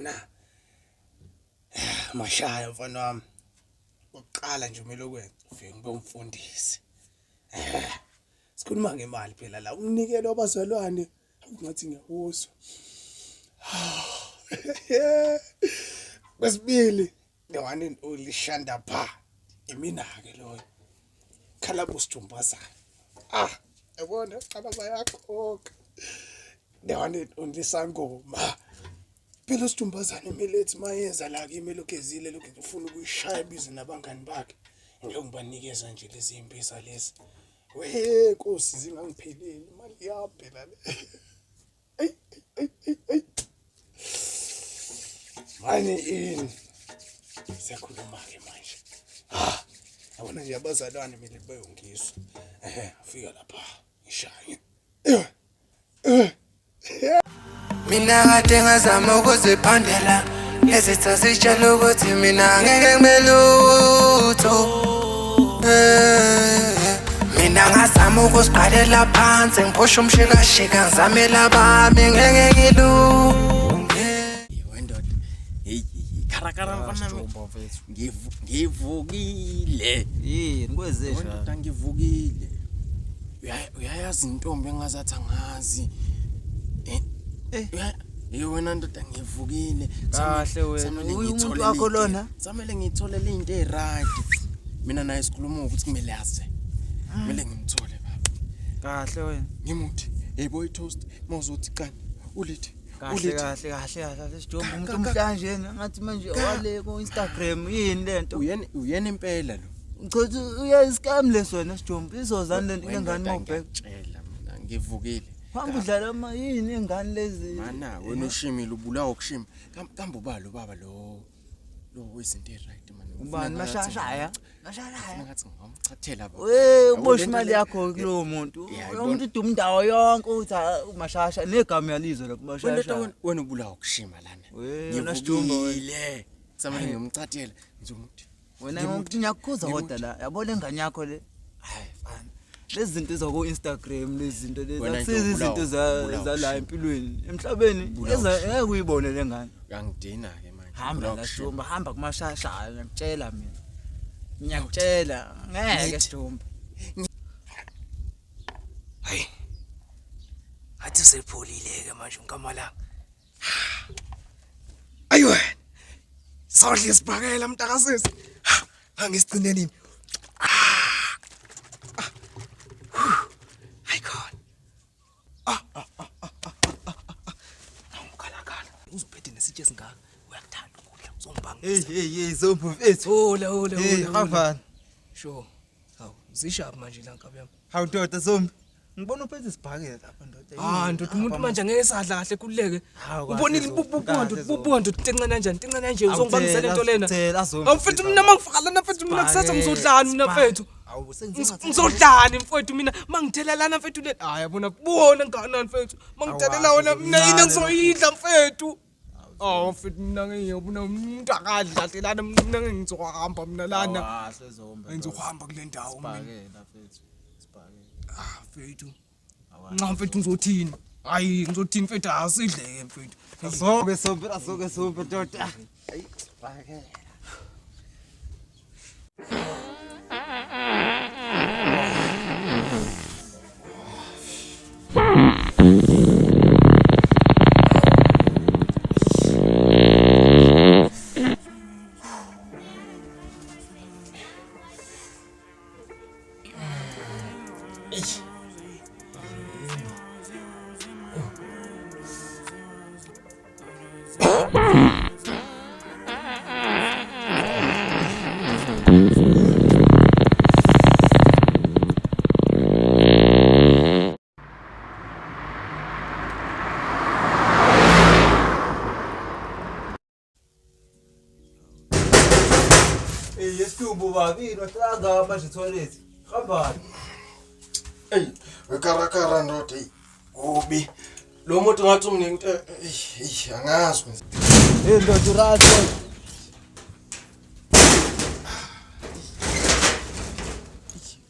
yabona mashaya mfana wami uqala nje umelo kwenza ufike ngibe umfundisi sikhuluma ngemali phela la umnikelo wabazalwane ngathi ngiyawuzwa Besibili lewani ulishanda pha imina ke loyo khalabo sijumbazana yabona qala bayakhokha lewani ulisangoma phela sijumbazana imilethi mayeza la kimi lokezile lokho ngifuna ukuyishaya ibize nabangani bakhe ngiyokubanikeza nje lezi impisa lezi we Nkosi zingangipheleli imali yaphela le manje ini siyakhuluma ke manje yabona nje abazalwane mina bayongizwa afika lapha ngishaya mina kade ngazama ukuziphandela nezitha sitshela ukuthi mina ngeke ngimelutho mina ngazama ukusiqalela phansi ngiphosha umshikashika ngizamela bami ngeke ngilunge wendoda karakara mfana ngivukile yini kwezesha wendoda ngivukile uyayazi intombi engazathi angazi wena ndoda ngivukile kahle wena umuntu wakho lona samele ngitholele into eziright mina naye sikhuluma ukuthi kumele yaze kumele ngimthole baba kahle wena ngimuthi boy toast mawuzothi kanti ulithi kahle sijomba umuntu omhlanje ngathi manje wale ku Instagram yini lento uyena impela lo ngithi uyayiscam lesona sijomba izozana lento lengane mawubheka tshela mina ngivukile hamba udlala ama yini ingane lezi mana wena ushimile ubulawa ukushima kambe ubalo baba lo wezinto eziright man ubani mashashaya ngathi ngamchathela baba ubosha imali yakho kulowo muntu umuntu uduma indawo yonke uthi umashasha negama yalizwe lapho mashasha wena ubulawa ukushima lana ngivukile samele ngimchathela ngizomuthi wena ngiyakukhuza kodwa la yabona ingane yakho le hayi fana lezi zinto ezaku Instagram lezi zinto lezi akusizi izinto za la empilweni emhlabeni ngeke uyibone lengane ngangidina ke manje hamba la Shomba hamba kumashasha ngiyakutshela mina ngiyakutshela ngeke Shomba hayi athi sepholile ke manje unkamalanga ayiwe sawudle isibhakela mntakasisi angisigcine nini uziphethe nesitshe singaka uyakuthanda ukudla uzongibanga hey zombu mfethu hola hafana sure hawu zisharp manje la nkabi yami hawu ndoda zombu ngibona uphethe isibhakela lapha ndoda ndoda umuntu manje angeke sadla kahle kuleke ubonile bubuka ndoda tencane kanjani uzongibangisela into lena awufethu mina mangifaka lana mfethu mina kusasa ngizodlana mina mfethu ngizodlana mfethu mina mangithelelana mfethu le yabona kubona ngana mfethu mangitelela wona mina yini ngizoyidla mfethu mfethu mina ngiyobona umuntu akadlalelana mina ngizohamba mina lana ngizohamba kule ndawo mina mfethu nxa mfethu ngizothini hayi ngizothini mfethu asidleke mfethu asoke sombe ndoda ayibhakela yesitumbu babini wahlanga manje toilet hambani wekarakara ndoda ubi lo muntu ngathi umningi angazi ndoda urathi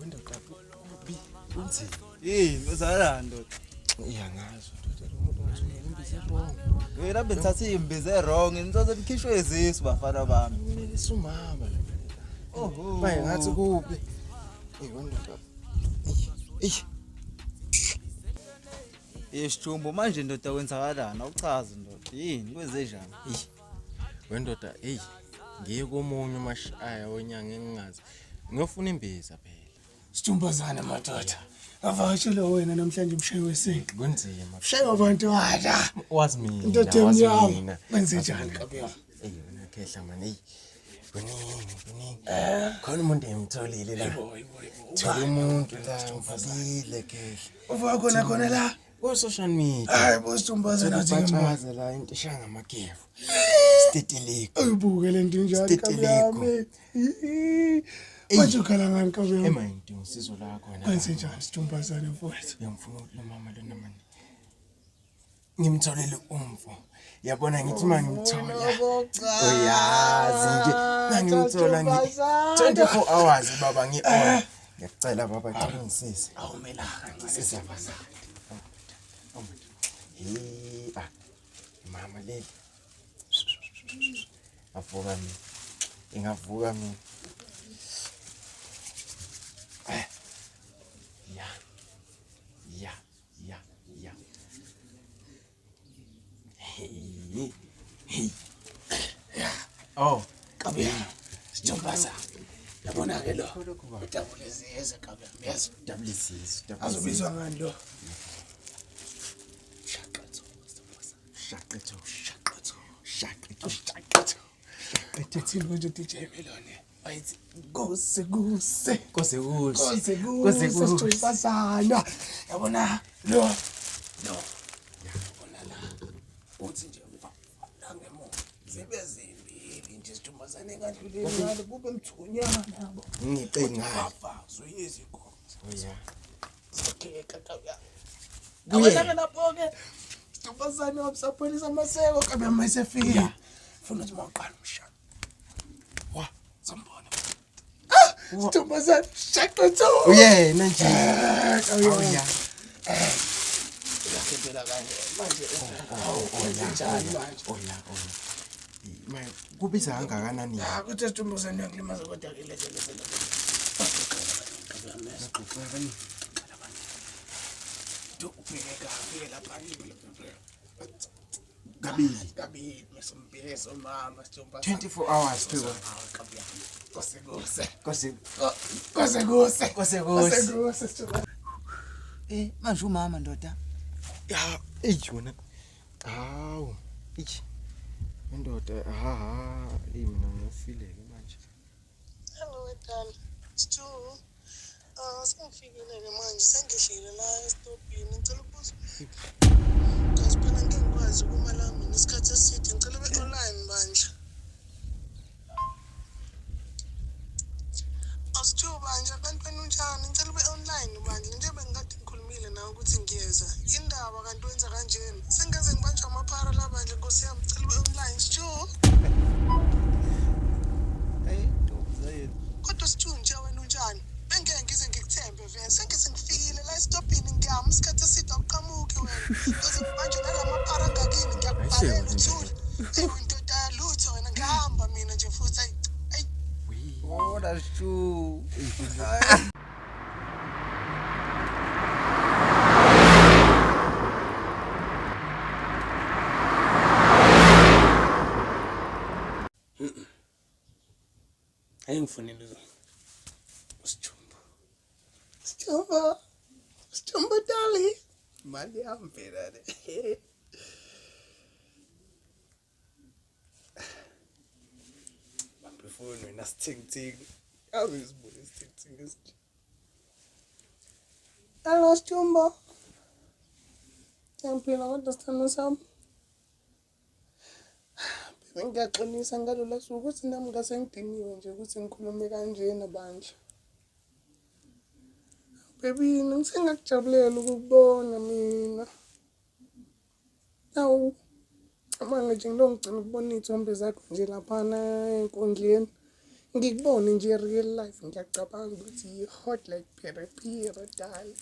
wenda kabi uzala ndoda iyangazi ndoda lo muntu ngathi umningi wrong Wena bethatha imbize wrong ngizoze nikhishwe izisu bafana bami. Mina sumama la. Oho. Baye ngathi kuphi? Wendoda. Yesithumbo manje ndoda kwenzakalana uchaze ndoda yini kwenze njani? Wendoda, ngiye komunye umashaya wonyanga engingazi. Ngiyofuna imbiza phela. Sithumbazana madoda. Avakashela wena namhlanje umshayi wesinki. Kunzima. Shaya abantu wala. Wazi mina. Indoda emnyama. Wenze njani kabiya? Wena khehla mani. Kuningi. Khona umuntu emtholile la. Thola umuntu la uvukile khehla. Uva khona la. Social media. Hayi bosithumbazana Bachaza la into eshanga amakefu. Steteliko. Uyibuke lento njani kabiyami. Manje ukhala ngani kabiyami? Emayinto ngisizo lakho wena. Wenze njani sithumbazana mfowethu? Ngiyamfuna nomama lona manje. Ngimtholele umfo. Yabona ngithi mangimthola. Uyazi nje ngangimthola 24 hours baba ngi-on. Ngiyacela baba qinisise. Awumelanga Sisabasa. Mama leli. Avuka mina. Ingavuka mina. Ya. Oh, kabiya. Sithumbazana. Yabona ke lo. Udabulezeze kabiya. Yazi WCS. azobizwa ngani lo? Shaqetho. Ethini manje DJ Melone. Bayithi kuse. Kose kuhle. Sithumbazana. Yabona lo. Yabona la. Uthi nje la ngemo. Zibe zimbili nje sithumbazane engadlulile ngale kube mthunyana yabo. Ngicinga. Zoyezi inkomo. Oya. Sokheka kabiya. Awela lapho ke. Sithumbazane wabusapholisa amaseko kabe mayisefika. Funa ukuthi mawuqala umshado. Wa, sambona. Sithumbazane shaqetho. Uyena nje. Awuya. Uyakhetela kanje manje. Njani manje? Oya. Manje kubiza kangakanani? Kuthi sithumbazane yakulimaza kodwa ke leze. Ubheka lapha kabili mesombezo mama sithomba 24 hours too. Kose Manje umama ndoda. Ya, yona. Hawu. Indoda mina ngifileke manje. Hello, Dan. Stu. Sengifikile manje sengihlile la estopini ngicela ukubuza. Kasi phela ngingikwazi ukuma la mina isikhathi eside ngicela ube online bandla. Stu bandla abantwana unjani ngicela ube online bandla nje bengikade ngikhulumile nawe ukuthi ngiyeza. Indaba kanti wenza kanjeni? Sengeze ngibanjwa amaphara la bandla Nkosi yami ngicela ube online Stu. Kodwa Stu nje wena unjani? Bengeke ngize ngikuthembe vele sengize ngifikile la estopini ngiyama isikhathi eside awuqhamuki wena kuze manje nalamaphara angakini ngiyakubhalela uthule indoda yalutho wena ngihamba mina nje futhi ayi Ora shu. ayingifunile Sithumba dali mali yampela le bafuna wena sithing awuzibona sithing esinje. Hello Sithumba. Ngiyaphila kodwa sithando sami. Ngiyaxolisa ngalolu suku ukuthi nami ngasengidiniwe nje ukuthi ngikhulume kanje bandla. Baby, ngisengakujabulela ukubona mina. Awu, manje nje ngilongigcina ukubona izithombe zakho nje laphana enkundleni. Ngikubone nje real life ngiyacabanga ukuthi hot like pere dali.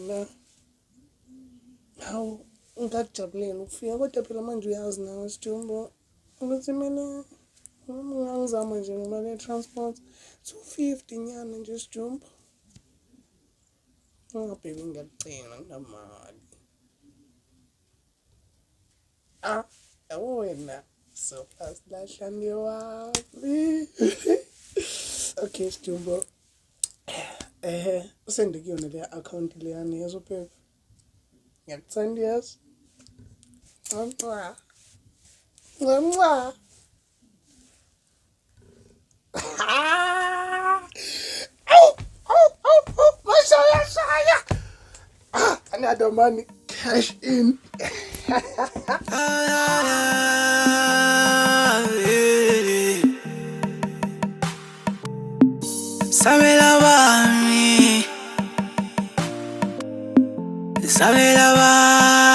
Na. Hawu, ngingakujabuleli ukufika kodwa phela manje uyazi nawe Sijumbo ukuthi mina ngangizama nje ngemali ye-transport 250 nyana nje Sijumbo. Ungabheki ngiyakucela nginamali. Yabo wena so fast lahlani wami. Okay Sijumbo. Usende kuyona le account leyani yezophepha. Ngiyakuthanda yazi. Mwa. Mashaya. Another money cash in. Sabela bami, sabela bami,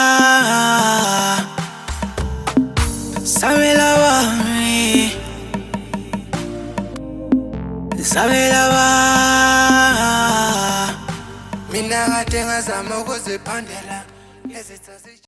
mina kade ngazama ukuziphandela